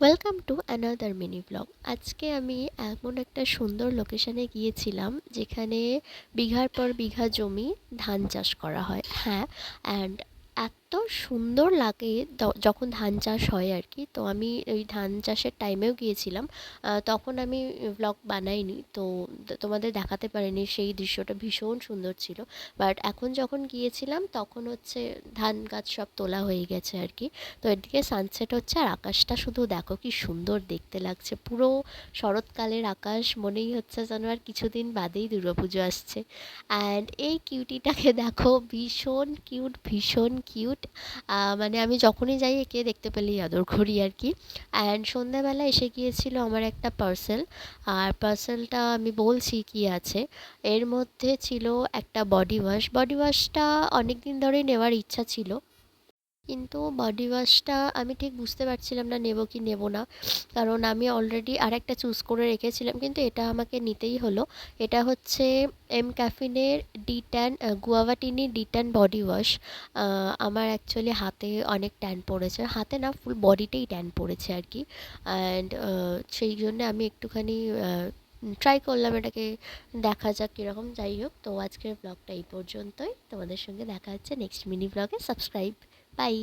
Welcome to another mini blog. আজকে আমি এমন একটা সুন্দর লোকেশানে গিয়েছিলাম যেখানে বিঘার পর বিঘা জমি ধান চাষ করা হয়। হ্যাঁ, অ্যান্ড এত সুন্দর লাগে যখন ধান চাষ হয় আর কি। তো আমি ওই ধান চাষের টাইমেও গিয়েছিলাম। তখন আমি ব্লগ বানাইনি, তো তোমাদের দেখাতে পারিনি। সেই দৃশ্যটা ভীষণ সুন্দর ছিল। বাট এখন যখন গিয়েছিলাম তখন হচ্ছে ধান গাছ সব তোলা হয়ে গেছে আর কি। তো এদিকে সানসেট হচ্ছে আর আকাশটা শুধু দেখো কি সুন্দর দেখতে লাগছে। পুরো শরৎকালের আকাশ, মনেই হচ্ছে যেন আর কিছুদিন বাদেই দুর্গাপুজো আসছে। অ্যান্ড এই কিউটিটাকে দেখো, ভীষণ কিউট, ভীষণ কিউট। মানে আমি যখনই যাই একে দেখতে পেলেই আদর করি আর কি। অ্যান্ড সন্ধ্যাবেলা এসে গিয়েছিল আমার একটা পার্সেল। আর পার্সেলটা আমি বলছি কি আছে। এর মধ্যে ছিল একটা বডি ওয়াশ। বডি ওয়াশটা অনেক দিন ধরে নেওয়ার ইচ্ছা ছিল, কিন্তু বডি ওয়াশটা আমি ঠিক বুঝতে পারছিলাম না নেব কি নেব না। কারণ আমি অলরেডি আরেকটা চুজ করে রেখেছিলাম, কিন্তু এটা আমাকে নিতেই হলো। এটা হচ্ছে এম ক্যাফিনের ডি10 গুয়াভাটিনি ডি10 বডি ওয়াশ। আমার অ্যাকচুয়ালি হাতে অনেক ট্যান পড়েছে, হাতে না ফুল বডিতেই ট্যান পড়েছে আর কি। অ্যান্ড সেই জন্য আমি একটুখানি ট্রাই করলাম এটাকে, দেখা যাক কীরকম। যাই হোক, তো আজকের ব্লগটা এই পর্যন্তই। তোমাদের সঙ্গে দেখা হচ্ছে নেক্সট মিনি ব্লগে। সাবস্ক্রাইব। বাই।